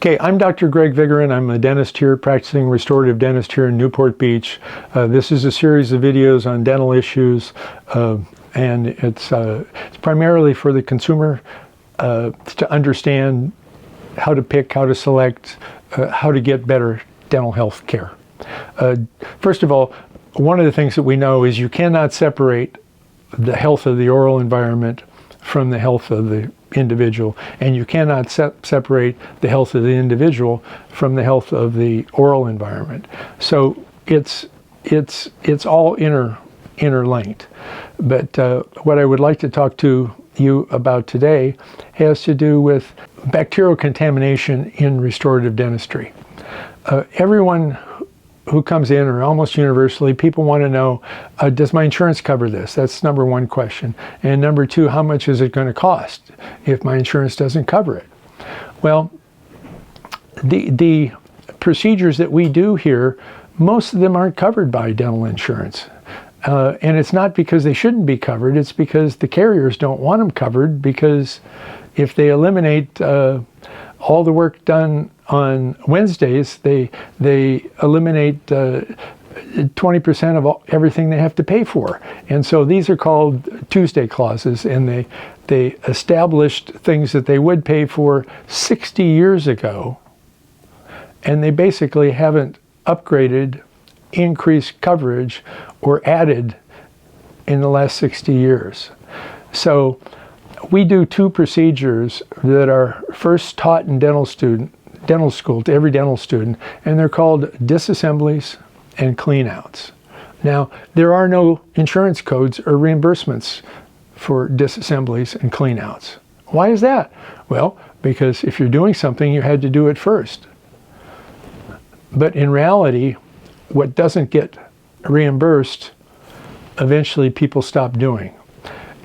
Okay, I'm Dr. Greg Vigerin. I'm a dentist here, practicing restorative dentist here in Newport Beach. This is a series of videos on dental issues, and it's primarily for the consumer to understand how to pick, how to select, how to get better dental health care. First of all, one of the things that we know is you cannot separate the health of the oral environment from the health of the individual, and you cannot separate the health of the individual from the health of the oral environment. So it's all interlinked. But what I would like to talk to you about today has to do with bacterial contamination in restorative dentistry. Everyone who comes in, or almost universally, people want to know, does my insurance cover this? That's number one question. And number two, how much is it going to cost if my insurance doesn't cover it? Well, the procedures that we do here, most of them aren't covered by dental insurance. And it's not because they shouldn't be covered, it's because the carriers don't want them covered, because if they eliminate all the work done on Wednesdays, they eliminate 20% of everything they have to pay for. And so these are called Tuesday clauses, and they established things that they would pay for 60 years ago, and they basically haven't upgraded, increased coverage, or added in the last 60 years. So we do two procedures that are first taught in dental school to every dental student, and they're called disassemblies and cleanouts. Now, there are no insurance codes or reimbursements for disassemblies and cleanouts. Why is that? Well, because if you're doing something, you had to do it first. But in reality, what doesn't get reimbursed, eventually people stop doing.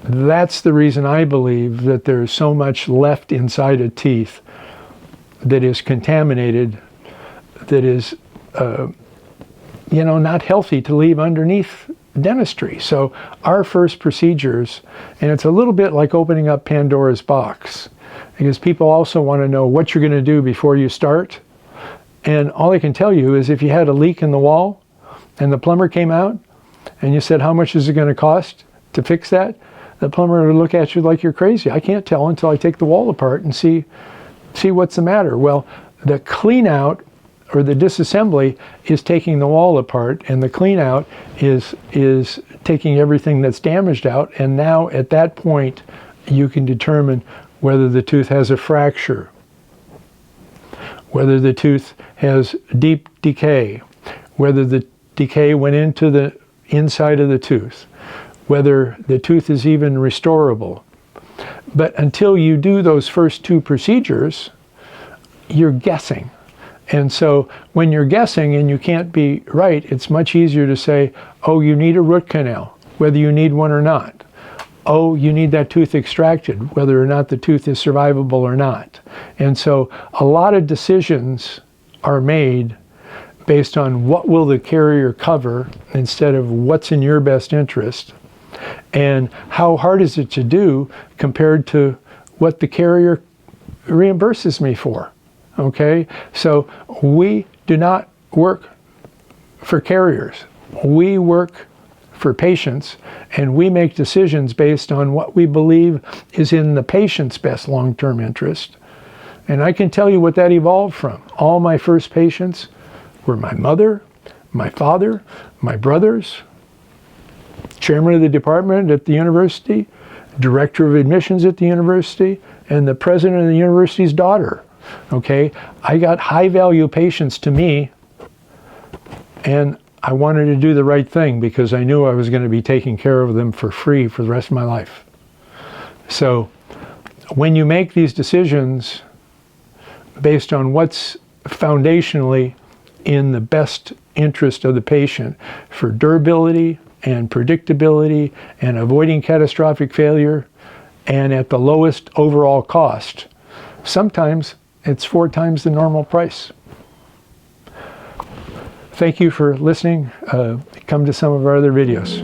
That's the reason I believe that there's so much left inside of teeth that is contaminated, that is, not healthy to leave underneath dentistry. So our first procedures, and it's a little bit like opening up Pandoras Box, because people also want to know what you're going to do before you start. And all I can tell you is if you had a leak in the wall and the plumber came out and you said, how much is it going to cost to fix that? The plumber would look at you like you're crazy. I can't tell until I take the wall apart and see what's the matter. Well, the clean out or the disassembly is taking the wall apart, and the clean out is taking everything that's damaged out. And now at that point, you can determine whether the tooth has a fracture, whether the tooth has deep decay, whether the decay went into the inside of the tooth, whether the tooth is even restorable. But until you do those first two procedures, you're guessing. And so when you're guessing and you can't be right, it's much easier to say, oh, you need a root canal, whether you need one or not. Oh, you need that tooth extracted, whether or not the tooth is survivable or not. And so a lot of decisions are made based on what will the carrier cover instead of what's in your best interest, and how hard is it to do compared to what the carrier reimburses me for. Okay, so we do not work for carriers. We work for patients, and we make decisions based on what we believe is in the patient's best long-term interest. And I can tell you what that evolved from. All my first patients were my mother, my father, my brothers, chairman of the department at the university, director of admissions at the university, and the president of the university's daughter. Okay, I got high-value patients to me, and I wanted to do the right thing because I knew I was going to be taking care of them for free for the rest of my life. So when you make these decisions based on what's foundationally in the best interest of the patient for durability and predictability and avoiding catastrophic failure and at the lowest overall cost, sometimes it's 4 times the normal price. Thank you for listening. Come to some of our other videos.